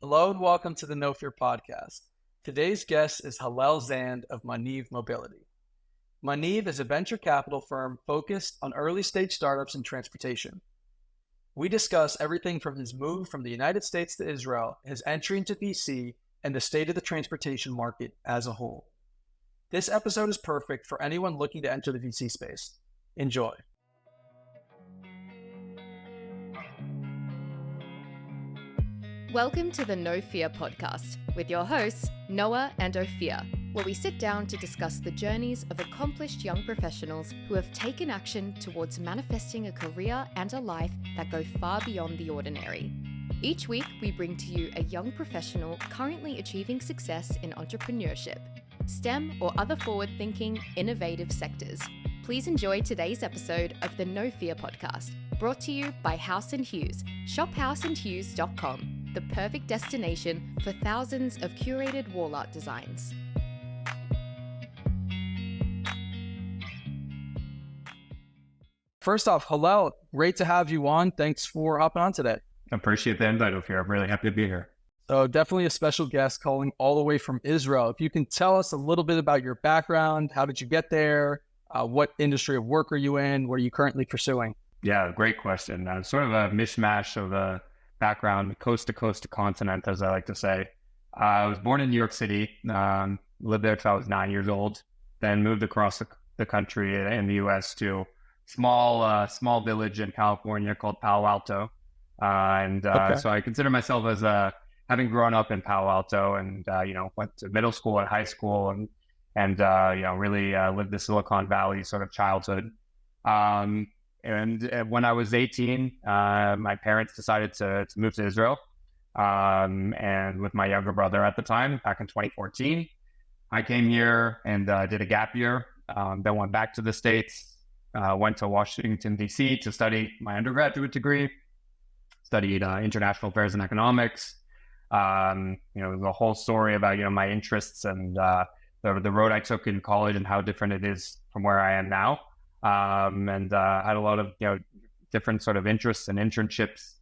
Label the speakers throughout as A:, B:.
A: Hello and welcome to the No Fear podcast. Today's guest is Hillel Zand of Maniv Mobility. Maniv is a venture capital firm focused on early stage startups in transportation. We discuss everything from his move from the United States to Israel, his entry into VC, and the state of the transportation market as a whole. This episode is perfect for anyone looking to enter the VC space. Enjoy.
B: Welcome to the No Fear podcast with your hosts, Noah and Ophir, where we sit down to discuss the journeys of accomplished young professionals who have taken action towards manifesting a career and a life that go far beyond the ordinary. Each week, we bring to you a young professional currently achieving success in entrepreneurship, STEM or other forward-thinking, innovative sectors. Please enjoy today's episode of the No Fear podcast, brought to you by House & Hughes, shophouseandhughes.com. The perfect destination for thousands of curated wall art designs.
A: First off, Hillel, great to have you on. Thanks for hopping on today.
C: I appreciate the invite, Ophir. I'm really happy to be here.
A: So definitely a special guest calling all the way from Israel. If you can tell us a little bit about your background, how did you get there? What industry of work are you in? What are you currentently pursuing?
C: Yeah, great question. Sort of a mishmash of a background, coast to continent, as I like to say. I was born in New York City, lived there till I was 9 years old, then moved across the country in the U.S. to a small village in California called Palo Alto. So I consider myself as having grown up in Palo Alto and, went to middle school and high school and really lived the Silicon Valley sort of childhood. And when I was 18, my parents decided to move to Israel. And with my younger brother at the time, back in 2014, I came here and did a gap year. Then went back to the States, went to Washington, D.C. to study my undergraduate degree, studied international affairs and economics. The whole story about, my interests and the road I took in college and how different it is from where I am now. And had a lot of different sort of interests and internships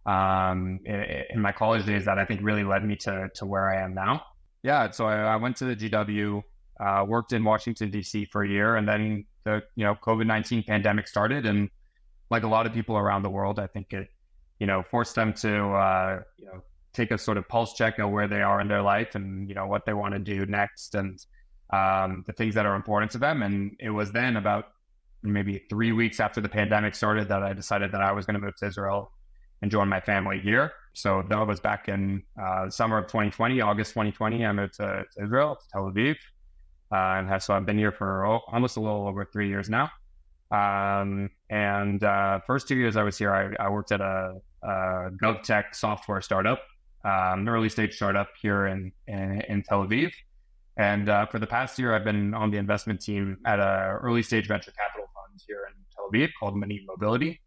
C: in my college days that I think really led me to where I am now. Yeah, so I went to the GW, worked in Washington D.C. for a year, and then the COVID-19 pandemic started, and like a lot of people around the world, I think it forced them to take a sort of pulse check of where they are in their life and what they want to do next and the things that are important to them. And it was then about maybe 3 weeks after the pandemic started that I decided that I was going to move to Israel and join my family here. So that was back in summer of 2020, August 2020. I moved to Israel, to Tel Aviv. So I've been here for almost a little over 3 years now. First 2 years I was here, I worked at a GovTech software startup, an early stage startup here in Tel Aviv. And for the past year, I've been on the investment team at an early stage venture capital fund here in Tel Aviv called Maniv Mobility,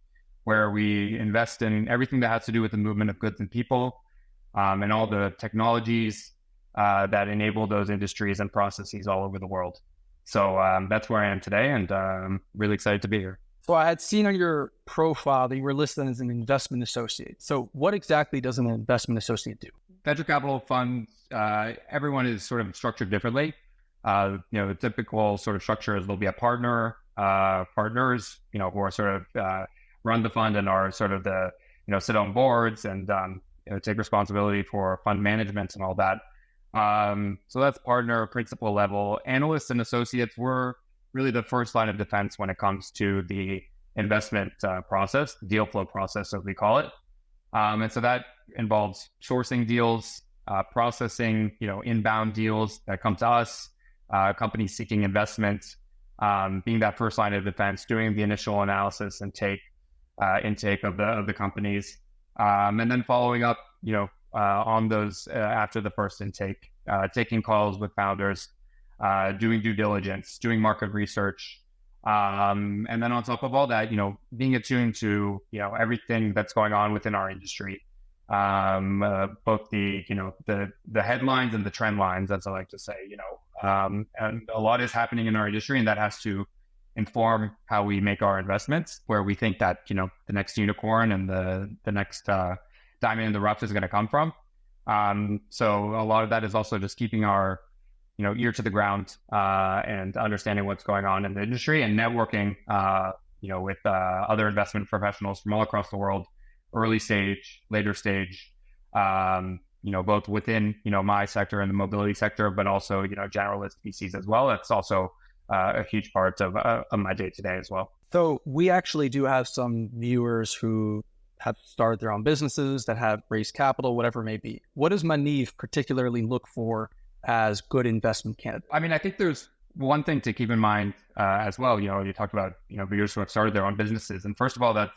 C: where we invest in everything that has to do with the movement of goods and people and all the technologies that enable those industries and processes all over the world. So that's where I am today, and I'm really excited to be here.
A: So I had seen on your profile that you were listed as an investment associate. So what exactly does an investment associate do?
C: Venture capital funds, everyone is sort of structured differently. The typical sort of structure is there'll be a partners, who are sort of run the fund and are sort of the, sit on boards and, take responsibility for fund management and all that. So that's partner, principal level. Analysts and associates were really the first line of defense when it comes to the investment process, the deal flow process, as we call it. And so that involves sourcing deals, processing, inbound deals that come to us, companies seeking investment, being that first line of defense, doing the initial analysis and intake of the companies, and then following up, on those after the first intake, taking calls with founders, doing due diligence, doing market research, and then on top of all that, being attuned to everything that's going on within our industry, both the headlines and the trend lines, as I like to say, and a lot is happening in our industry, and that has to inform how we make our investments, where we think that, the next unicorn and the next diamond in the rough is going to come from. So a lot of that is also just keeping our, ear to the ground and understanding what's going on in the industry and networking, with other investment professionals from all across the world, early stage, later stage, both within, my sector and the mobility sector, but also, generalist VCs as well. That's also a huge part of my day to day as well.
A: So we actually do have some viewers who have started their own businesses that have raised capital, whatever it may be. What does Maniv particularly look for as good investment candidates?
C: I mean, I think there's one thing to keep in mind as well. You talked about, viewers who have started their own businesses. And first of all, that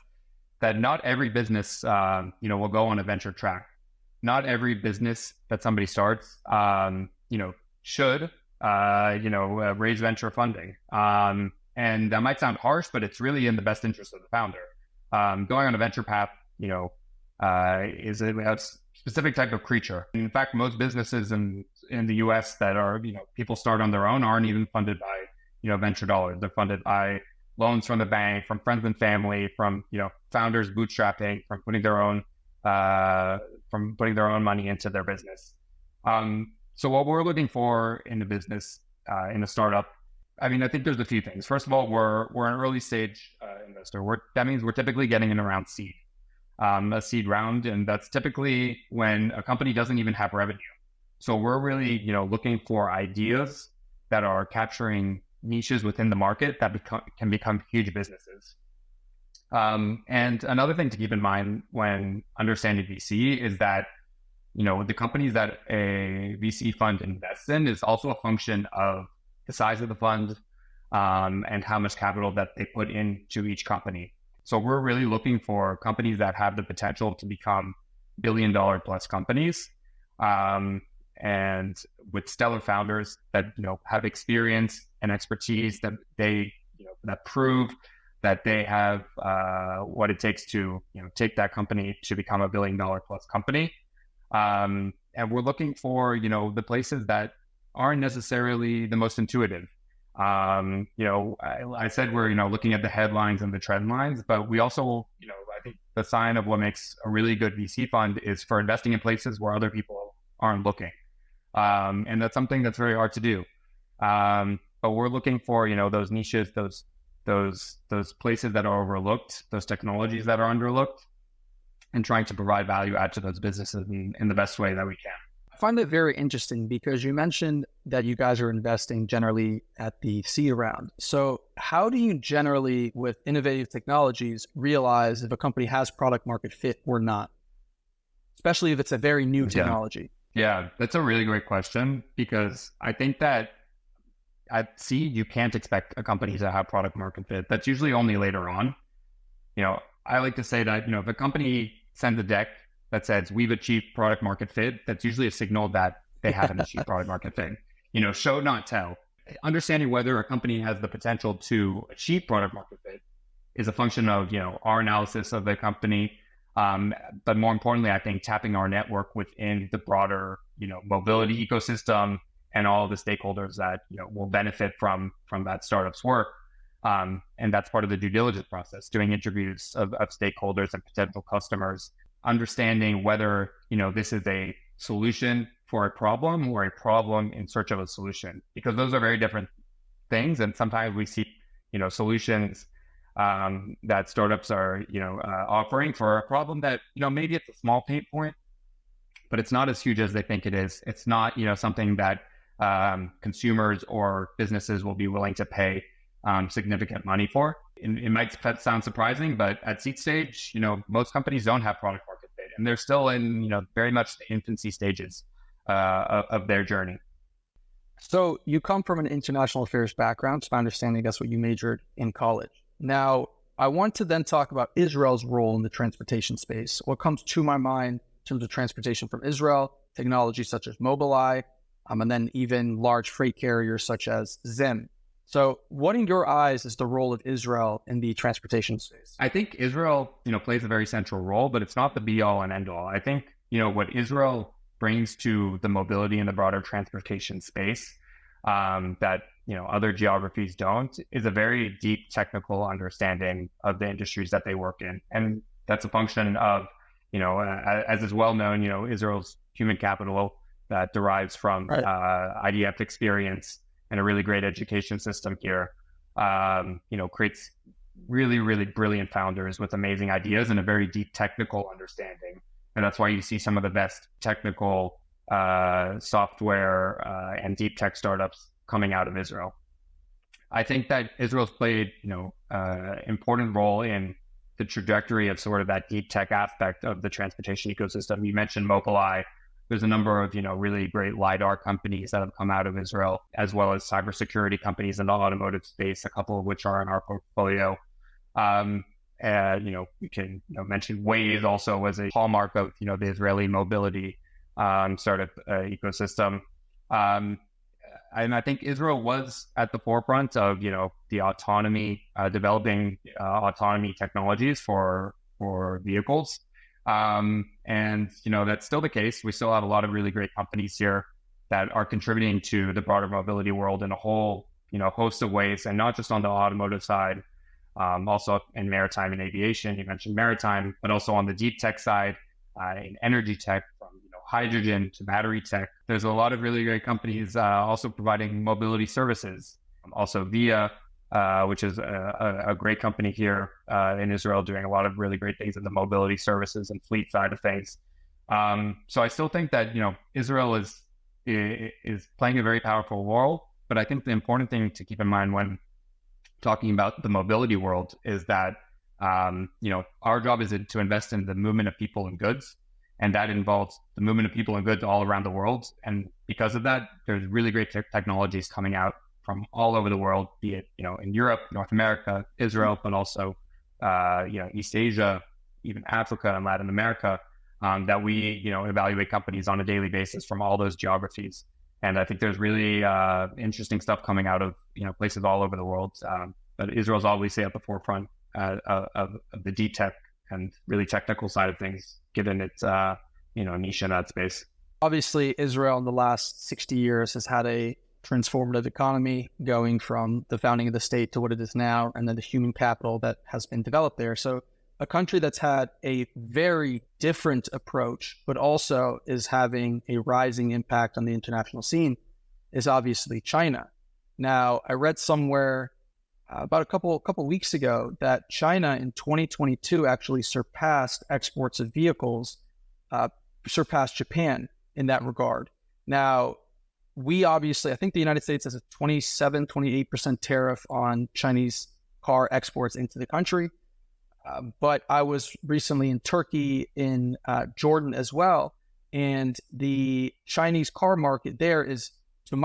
C: not every business, will go on a venture track. Not every business that somebody starts, should, raise venture funding. And that might sound harsh, but it's really in the best interest of the founder. Going on a venture path, is a specific type of creature. In fact, most businesses in the US that are, people start on their own aren't even funded by, venture dollars. They're funded by loans from the bank, from friends and family, from, founders bootstrapping, from putting their own money into their business. So what we're looking for in the business, in a startup, I mean, I think there's a few things. First of all, we're an early stage investor. That means we're typically getting in around seed, a seed round, and that's typically when a company doesn't even have revenue. So we're really, looking for ideas that are capturing niches within the market that can become huge businesses. And another thing to keep in mind when understanding VC is that, the companies that a VC fund invests in is also a function of the size of the fund, and how much capital that they put into each company. So we're really looking for companies that have the potential to become billion-dollar plus companies, and with stellar founders that have experience and expertise that they that prove that they have what it takes to take that company to become a billion-dollar plus company. And we're looking for the places that aren't necessarily the most intuitive. I said we're looking at the headlines and the trend lines, but we also I think the sign of what makes a really good VC fund is for investing in places where other people aren't looking, and that's something that's very hard to do. But we're looking for those niches, those places that are overlooked, those technologies that are underlooked, and trying to provide value add to those businesses in the best way that we can.
A: I find that very interesting because you mentioned that you guys are investing generally at the seed round. So how do you generally, with innovative technologies, realize if a company has product market fit or not, especially if it's a very new technology?
C: Yeah, that's a really great question, because I think that at seed, you can't expect a company to have product market fit. That's usually only later on. I like to say that, if a company sends a deck that says we've achieved product market fit, that's usually a signal that they haven't achieved product market fit. Show not tell. Understanding whether a company has the potential to achieve product market fit is a function of, our analysis of the company. But more importantly, I think tapping our network within the broader, mobility ecosystem and all of the stakeholders that, will benefit from that startup's work. And that's part of the due diligence process, doing interviews of stakeholders and potential customers, understanding whether, this is a solution for a problem or a problem in search of a solution, because those are very different things. And sometimes we see, solutions that startups are, offering for a problem that, maybe it's a small pain point, but it's not as huge as they think it is. It's not, something that consumers or businesses will be willing to pay significant money for. It might sound surprising, but at seed stage, most companies don't have product market fit, and they're still in, very much the infancy stages of their journey.
A: So you come from an international affairs background. It's my understanding that's what you majored in college. Now, I want to then talk about Israel's role in the transportation space. What comes to my mind in terms of transportation from Israel, technology such as Mobileye, and then even large freight carriers such as Zim. So what in your eyes is the role of Israel in the transportation space? I
C: think Israel, plays a very central role, but it's not the be all and end all. I think, what Israel brings to the mobility and the broader transportation space that, other geographies don't, is a very deep technical understanding of the industries that they work in. And that's a function of, as is well known, Israel's human capital that derives from
A: Right.
C: IDF experience and a really great education system here, creates really, really brilliant founders with amazing ideas and a very deep technical understanding. And that's why you see some of the best technical software and deep tech startups coming out of Israel. I think that Israel's played, important role in the trajectory of sort of that deep tech aspect of the transportation ecosystem. You mentioned Mobileye. There's a number of, really great LiDAR companies that have come out of Israel, as well as cybersecurity companies in the automotive space, a couple of which are in our portfolio. We can mention Waze also as a hallmark of, the Israeli mobility startup ecosystem. And I think Israel was at the forefront of, the autonomy, developing autonomy technologies for vehicles. And, that's still the case. We still have a lot of really great companies here that are contributing to the broader mobility world in a whole, host of ways, and not just on the automotive side, also in maritime and aviation. You mentioned maritime, but also on the deep tech side, in energy tech, from hydrogen to battery tech. There's a lot of really great companies also providing mobility services. Also Via, which is a great company here in Israel, doing a lot of really great things in the mobility services and fleet side of things. So I still think that, Israel is playing a very powerful role. But I think the important thing to keep in mind when talking about the mobility world is that, our job is to invest in the movement of people and goods. And that involves the movement of people and goods all around the world. And because of that, there's really great technologies coming out from all over the world, be it, in Europe, North America, Israel, but also, East Asia, even Africa and Latin America, that we, evaluate companies on a daily basis from all those geographies. And I think there's really interesting stuff coming out of, places all over the world. But Israel's obviously at the forefront of the deep tech and really technical side of things, given its, niche in that space.
A: Obviously, Israel in the last 60 years has had a transformative economy, going from the founding of the state to what it is now, and then the human capital that has been developed there. So a country that's had a very different approach, but also is having a rising impact on the international scene, is obviously China. Now, I read somewhere about a couple weeks ago that China in 2022 actually surpassed exports of vehicles, surpassed Japan in that regard. Now, I think the United States has a 28% tariff on Chinese car exports into the country. But I was recently in Turkey, in Jordan as well. And the Chinese car market there is, to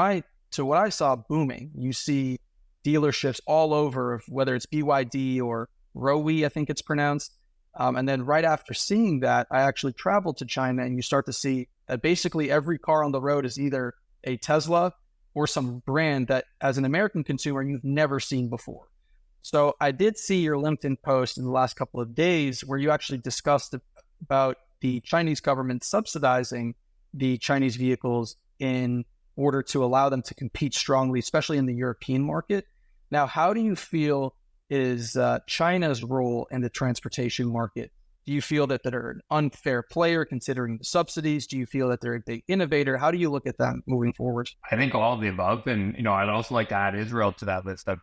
A: what I saw, booming. You see dealerships all over, whether it's BYD or Rowi, I think it's pronounced. And then right after seeing that, I actually traveled to China, and you start to see that basically every car on the road is either a Tesla or some brand that, as an American consumer, you've never seen before. So I did see your LinkedIn post in the last couple of days where you actually discussed about the Chinese government subsidizing the Chinese vehicles in order to allow them to compete strongly, especially in the European market. Now, how do you feel is China's role in the transportation market? Do you feel that they're an unfair player considering the subsidies? Do you feel that they're a big innovator? How do you look at them moving forward?
C: I think all of the above. And, I'd also like to add Israel to that list of,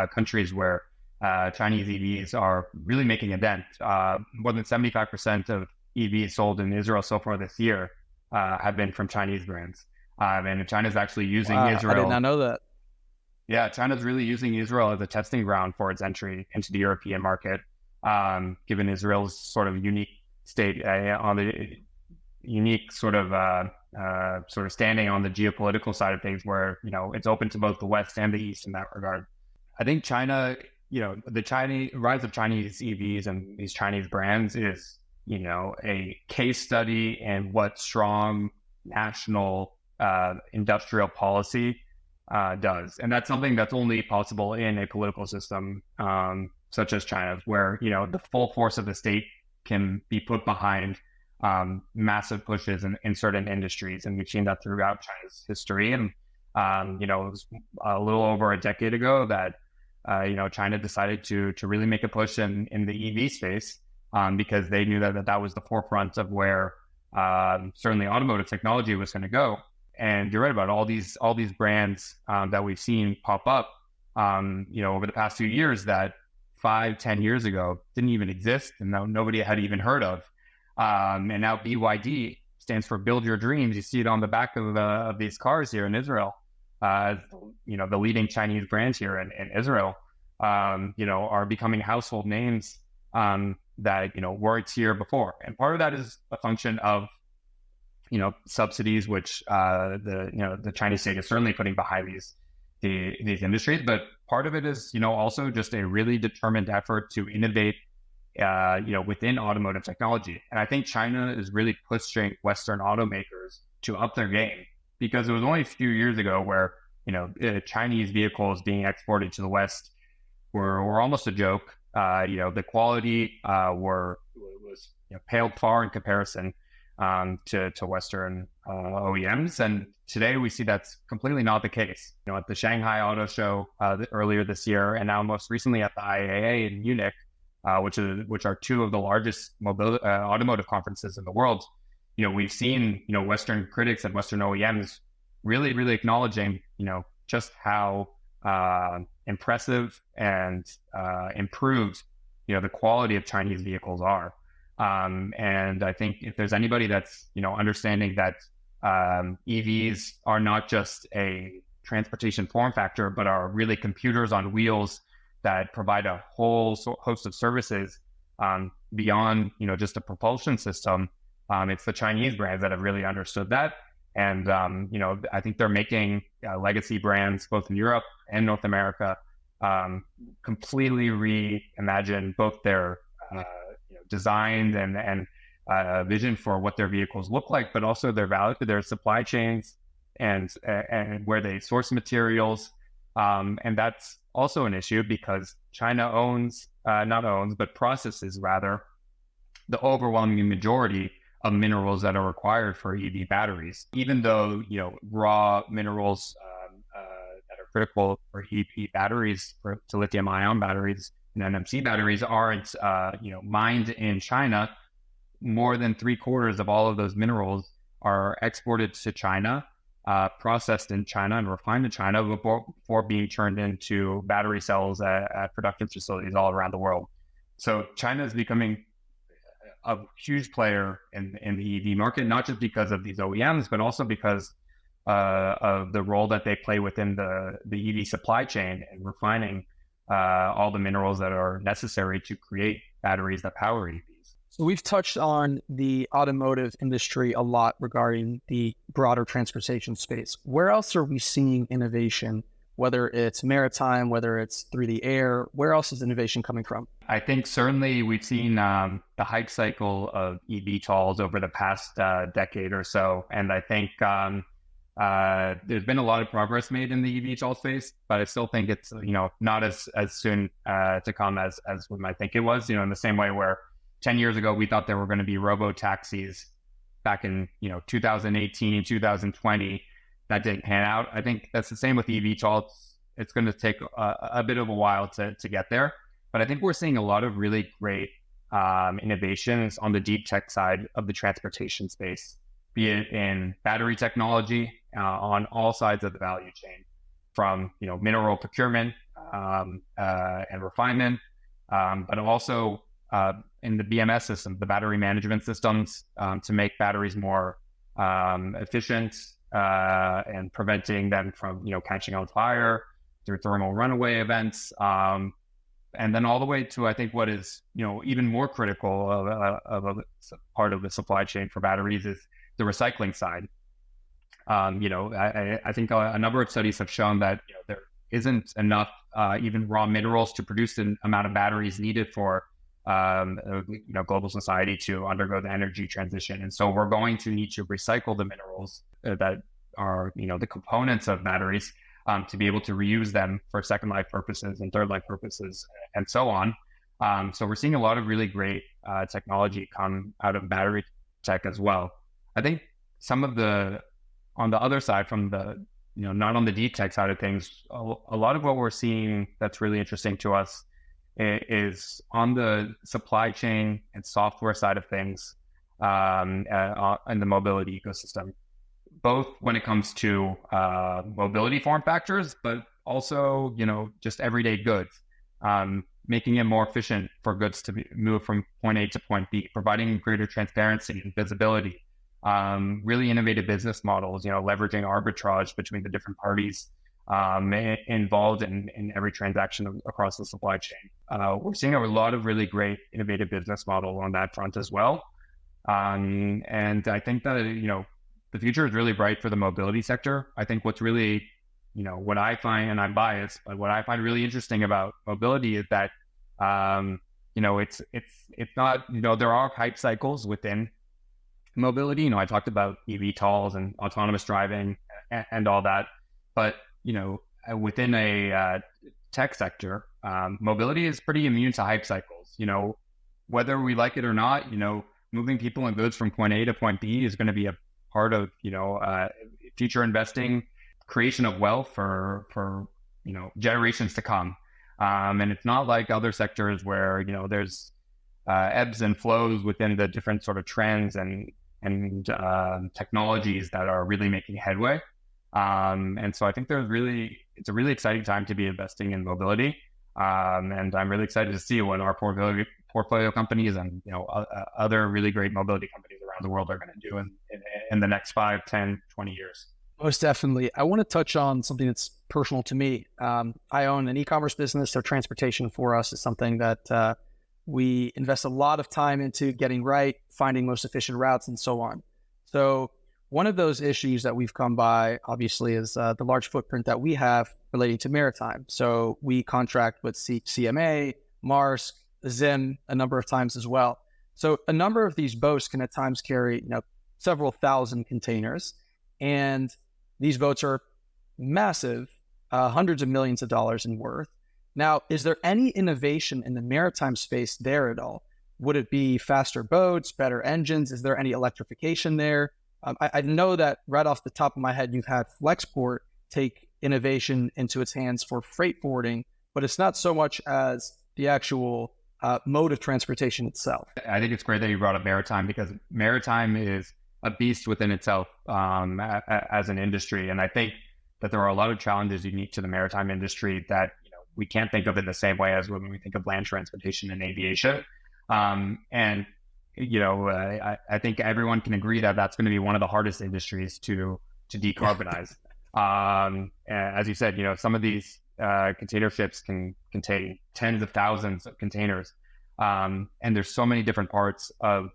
C: countries where Chinese EVs are really making a dent. More than 75% of EVs sold in Israel so far this year have been from Chinese brands. And China's actually using Israel.
A: I did not know that.
C: Yeah, China's really using Israel as a testing ground for its entry into the European market, given Israel's sort of unique state on the unique sort of standing on the geopolitical side of things, where it's open to both the West and the East in that regard. I think China, the rise of Chinese EVs and these Chinese brands is a case study in what strong national industrial policy does. And that's something that's only possible in a political system such as China's, where, the full force of the state can be put behind massive pushes in certain industries. And we've seen that throughout China's history. And, it was a little over a decade ago that, China decided to really make a push in the EV space. because they knew that was the forefront of where certainly automotive technology was going to go. And you're right about all these brands that we've seen pop up, over the past few years that 5-10 years ago didn't even exist and nobody had even heard of. And now BYD stands for Build Your Dreams. You see it on the back of these cars here in Israel. The leading Chinese brands here in Israel, are becoming household names that weren't here before. And part of that is a function of subsidies, which the Chinese state is certainly putting behind these industries. But part of it is also just a really determined effort to innovate within automotive technology. And I think China is really pushing Western automakers to up their game, because it was only a few years ago where Chinese vehicles being exported to the West were almost a joke. The quality was paled far in comparison to Western OEMs. And today we see that's completely not the case. At the Shanghai Auto Show earlier this year, and now most recently at the IAA in Munich, which are two of the largest automotive conferences in the world, we've seen Western critics and Western OEMs really, really acknowledging just how impressive and improved the quality of Chinese vehicles are. And I think if there's anybody that's understanding that EVs are not just a transportation form factor, but are really computers on wheels that provide a whole host of services beyond just a propulsion system, it's the Chinese brands that have really understood that. And I think they're making legacy brands both in Europe and North America completely reimagine both their design and vision for what their vehicles look like, but also their supply chains and where they source materials. And that's also an issue because China processes rather the overwhelming majority of minerals that are required for EV batteries. Even though raw minerals that are critical for EV batteries, to lithium-ion batteries and NMC batteries, aren't mined in China. More than 3/4 of all of those minerals are exported to China, processed in China and refined in China before being turned into battery cells at production facilities all around the world. So China is becoming a huge player in the EV market, not just because of these OEMs, but also because of the role that they play within the EV supply chain and refining all the minerals that are necessary to create batteries that power EVs.
A: So we've touched on the automotive industry a lot regarding the broader transportation space. Where else are we seeing innovation, whether it's maritime, whether it's through the air? Where else is innovation coming from?
C: I think certainly we've seen the hype cycle of eVTOLs over the past decade or so. And I think there's been a lot of progress made in the eVTOL space, but I still think it's not as soon to come as we might think it was. In the same way where 10 years ago we thought there were going to be robo taxis back in 2018, 2020. That didn't pan out. I think that's the same with eVTOL. It's going to take a bit of a while to get there, but I think we're seeing a lot of really great innovations on the deep tech side of the transportation space, be it in battery technology on all sides of the value chain, from mineral procurement and refinement, but also in the BMS system, the battery management systems, to make batteries more efficient and preventing them from catching on fire through thermal runaway events, and then all the way to I think what is even more critical of a part of the supply chain for batteries is the recycling side. I think a number of studies have shown that there isn't enough even raw minerals to produce the amount of batteries needed for global society to undergo the energy transition. And so we're going to need to recycle the minerals that are, the components of batteries to be able to reuse them for second life purposes and third life purposes and so on. So we're seeing a lot of really great technology come out of battery tech as well. I think some of on the other side from the, not on the deep tech side of things, a lot of what we're seeing that's really interesting to us is on the supply chain and software side of things in the mobility ecosystem, both when it comes to mobility form factors, but also, just everyday goods, making it more efficient for goods to move from point A to point B, providing greater transparency and visibility, really innovative business models, leveraging arbitrage between the different parties involved in every transaction across the supply chain. We're seeing a lot of really great innovative business models on that front as well. And I think that, the future is really bright for the mobility sector. I think what's really, what I find, and I'm biased, but what I find really interesting about mobility is that, it's not, there are hype cycles within mobility. I talked about eVTOLs and autonomous driving and all that, but within a tech sector, mobility is pretty immune to hype cycles. Whether we like it or not, moving people and goods from point A to point B is going to be a part of future investing, creation of wealth for generations to come. And it's not like other sectors where there's ebbs and flows within the different sort of trends and technologies that are really making headway. And so I think it's a really exciting time to be investing in mobility. And I'm really excited to see what our portfolio companies and, other really great mobility companies around the world are going to do in the next 5, 10, 20 years.
A: Most definitely. I want to touch on something that's personal to me. I own an e-commerce business, so transportation for us is something that we invest a lot of time into getting right, finding most efficient routes, and so on. So one of those issues that we've come by, obviously, is the large footprint that we have relating to maritime. So we contract with CMA, Maersk, Zim a number of times as well. So a number of these boats can at times carry several thousand containers, and these boats are massive, hundreds of millions of dollars in worth. Now, is there any innovation in the maritime space there at all? Would it be faster boats, better engines? Is there any electrification there? I know that right off the top of my head, you've had Flexport take innovation into its hands for freight forwarding, but it's not so much as the actual mode of transportation itself.
C: I think it's great that you brought up maritime, because maritime is a beast within itself as an industry. And I think that there are a lot of challenges unique to the maritime industry that we can't think of in the same way as when we think of land transportation and aviation. I think everyone can agree that that's going to be one of the hardest industries to decarbonize. As you said, some of these container ships can contain tens of thousands of containers. And there's so many different parts of,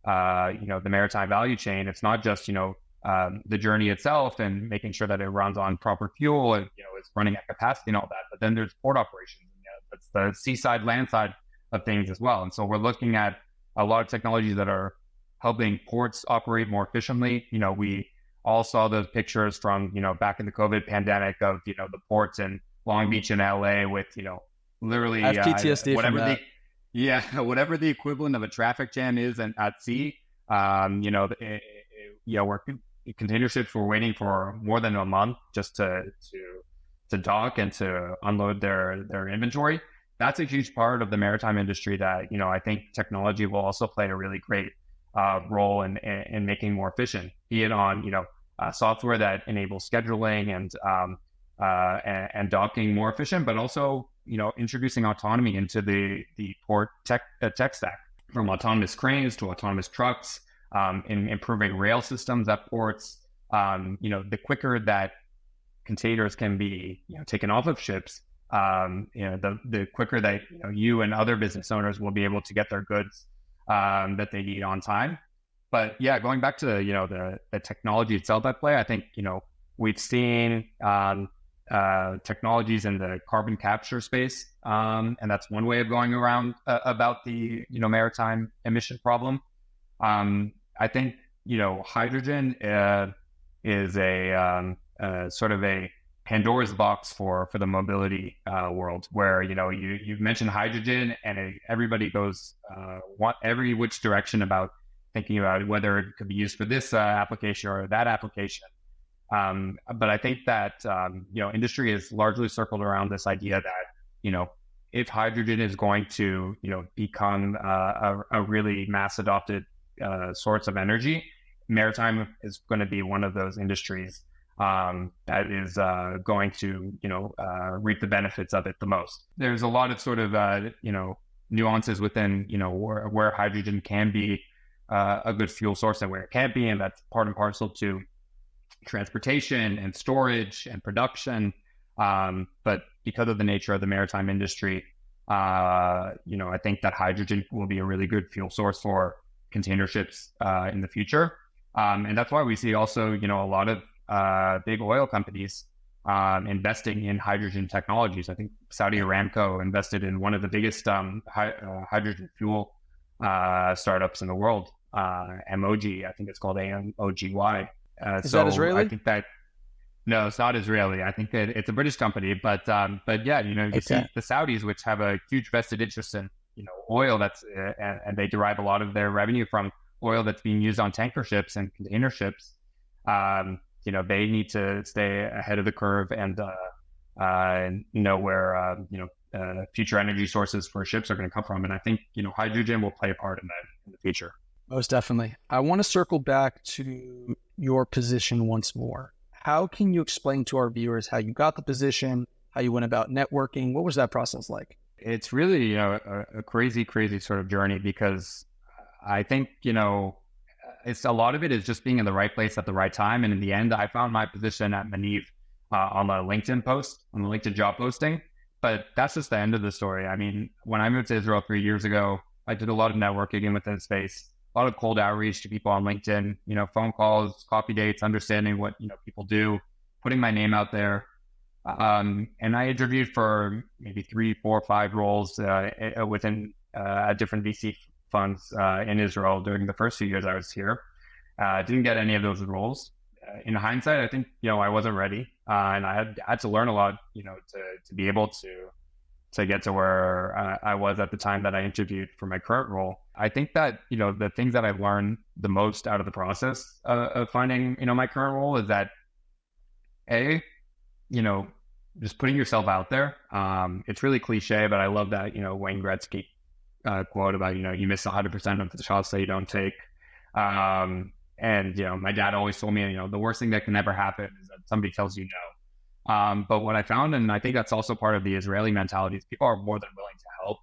C: the maritime value chain. It's not just, the journey itself and making sure that it runs on proper fuel and, it's running at capacity and all that. But then there's port operations. That's the seaside, land side of things as well. And so we're looking at a lot of technologies that are helping ports operate more efficiently. We all saw those pictures from, back in the COVID pandemic of, the ports in Long Beach and LA with, literally
A: PTSD
C: whatever
A: from that.
C: whatever the equivalent of a traffic jam is at sea. Container ships were waiting for more than a month just to dock and to unload their inventory. That's a huge part of the maritime industry that, I think technology will also play a really great role in making more efficient, be it on, software that enables scheduling and docking more efficient, but also, introducing autonomy into the port tech stack, from autonomous cranes to autonomous trucks, in improving rail systems at ports. The quicker that containers can be, taken off of ships, the quicker that you and other business owners will be able to get their goods that they need on time. But yeah, going back to the technology itself at play, I think we've seen technologies in the carbon capture space, and that's one way of going around about the maritime emission problem. I think hydrogen is a sort of a Pandora's box for the mobility world, where you've mentioned hydrogen and everybody goes every which direction about thinking about whether it could be used for this application or that application. But I think that industry is largely circled around this idea that if hydrogen is going to, become a really mass adopted source of energy, maritime is going to be one of those industries that is going to, reap the benefits of it the most. There's a lot of sort of, nuances within, where hydrogen can be a good fuel source and where it can't be. And that's part and parcel to transportation and storage and production. But because of the nature of the maritime industry, I think that hydrogen will be a really good fuel source for container ships in the future. And that's why we see also, a lot of big oil companies investing in hydrogen technologies. I think Saudi Aramco invested in one of the biggest hydrogen fuel startups in the world, MOG. I think it's called AMOGY.
A: Is that Israeli?
C: I think that no, it's not Israeli. I think that it's a British company, but yeah, you see the Saudis, which have a huge vested interest in oil that's and they derive a lot of their revenue from oil that's being used on tanker ships and container ships. They need to stay ahead of the curve and know where future energy sources for ships are going to come from. And I think hydrogen will play a part in that in the future.
A: Most definitely. I want to circle back to your position once more. How can you explain to our viewers how you got the position, how you went about networking? What was that process like?
C: It's really, a crazy sort of journey, because I think, it's a lot of it is just being in the right place at the right time. And in the end, I found my position at Maniv on the LinkedIn post, on the LinkedIn job posting. But that's just the end of the story. I mean, when I moved to Israel 3 years ago, I did a lot of networking within the space, a lot of cold outreach to people on LinkedIn, phone calls, coffee dates, understanding what, people do, putting my name out there. And I interviewed for maybe 3, 4, 5 roles within different VC funds in Israel during the first few years I was here. Didn't get any of those roles. In hindsight, I think, I wasn't ready. And I had to learn a lot, to be able to get to where I was at the time that I interviewed for my current role. I think that, the things that I've learned the most out of the process of finding, my current role is that, just putting yourself out there. It's really cliche, but I love that, Wayne Gretzky quote about, you miss 100% of the shots that you don't take. And, my dad always told me, the worst thing that can ever happen is that somebody tells you no. But what I found, and I think that's also part of the Israeli mentality, is people are more than willing to help.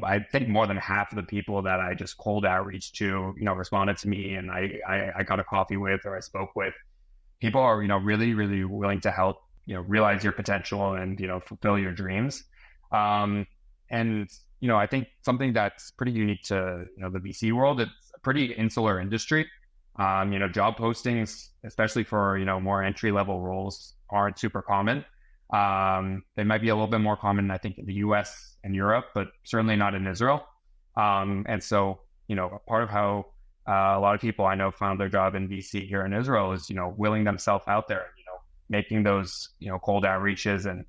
C: I think more than half of the people that I just cold outreach to, responded to me, and I got a coffee with, or I spoke with. People are, really, really willing to help, realize your potential and, fulfill your dreams. And, I think something that's pretty unique to, the VC world, it's a pretty insular industry. Job postings, especially for, more entry-level roles, aren't super common. They might be a little bit more common, I think, in the US and Europe, but certainly not in Israel. And so, part of how a lot of people I know found their job in VC here in Israel is, willing themselves out there, making those, cold outreaches and,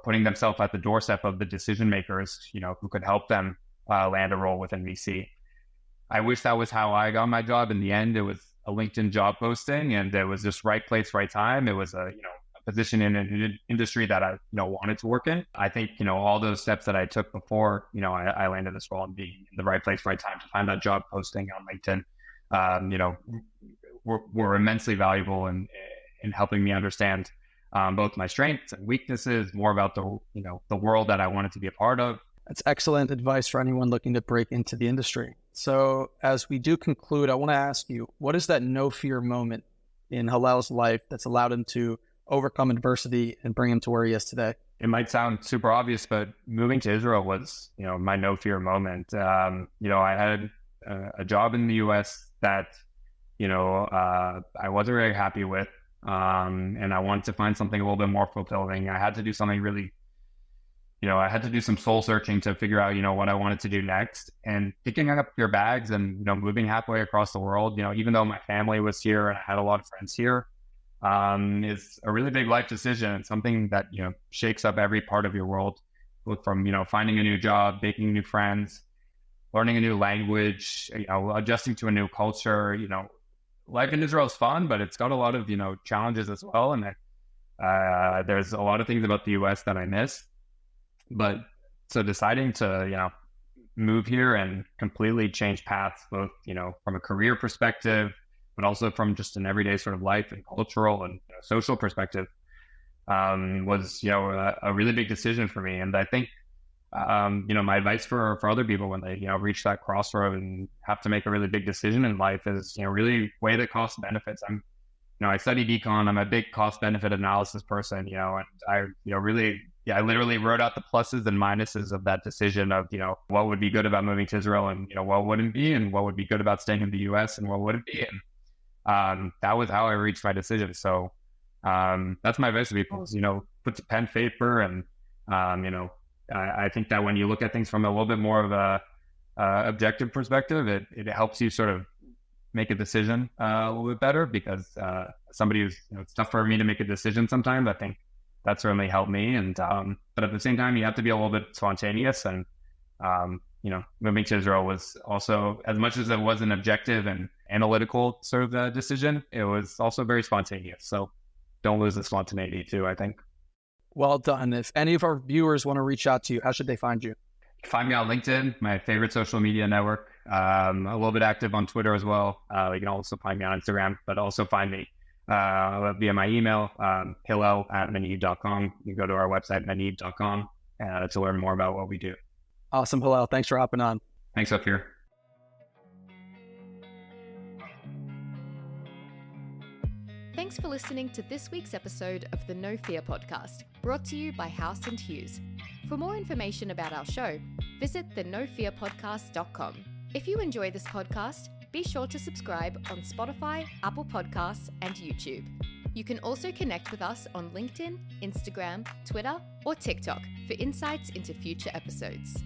C: putting themselves at the doorstep of the decision makers, who could help them land a role within VC. I wish that was how I got my job. In the end, it was a LinkedIn job posting, and it was just right place, right time. It was a position in an industry that I wanted to work in. I think all those steps that I took before I landed this role and being in the right place, right time to find that job posting on LinkedIn, were immensely valuable in helping me understand both my strengths and weaknesses, more about the world that I wanted to be a part of.
A: That's excellent advice for anyone looking to break into the industry. So as we do conclude, I want to ask you, what is that no fear moment in Hillel's life that's allowed him to overcome adversity and bring him to where he is today?
C: It might sound super obvious, but moving to Israel was, my no fear moment. I had a job in the US that, I wasn't very happy with. And I wanted to find something a little bit more fulfilling. I had to do something really, I had to do some soul searching to figure out, what I wanted to do next. And picking up your bags and, moving halfway across the world, even though my family was here and I had a lot of friends here, is a really big life decision and something that, shakes up every part of your world, both from, finding a new job, making new friends, learning a new language, adjusting to a new culture. Life in Israel is fun, but it's got a lot of, challenges as well. And there's a lot of things about the US that I miss. But so deciding to, move here and completely change paths, both, from a career perspective, but also from just an everyday sort of life and cultural and social perspective, was, a really big decision for me. And I think, my advice for other people when they, reach that crossroad and have to make a really big decision in life is, really weigh the cost benefits. I studied econ. I'm a big cost benefit analysis person, and I literally wrote out the pluses and minuses of that decision of, what would be good about moving to Israel and, what wouldn't be, and what would be good about staying in the US and what wouldn't be. And that was how I reached my decision. So that's my advice to people is, put to pen paper. And, I think that when you look at things from a little bit more of a objective perspective, it helps you sort of make a decision a little bit better, because somebody who's, it's tough for me to make a decision sometimes. I think that certainly helped me. And but at the same time, you have to be a little bit spontaneous. And moving to Israel was also, as much as it was an objective and analytical sort of decision, it was also very spontaneous. So don't lose the spontaneity too, I think.
A: Well done. If any of our viewers want to reach out to you, how should they find you?
C: Find me on LinkedIn, my favorite social media network. A little bit active on Twitter as well. You can also find me on Instagram, but also find me via my email, hillel@maniv.com. You can go to our website, maniv.com, to learn more about what we do.
A: Awesome, Hillel. Thanks for hopping on.
C: Thanks, Ophir.
B: Thanks for listening to this week's episode of the No Fear podcast, brought to you by House & Hughes. For more information about our show, visit thenofearpodcast.com. If you enjoy this podcast, be sure to subscribe on Spotify, Apple Podcasts, and YouTube. You can also connect with us on LinkedIn, Instagram, Twitter, or TikTok for insights into future episodes.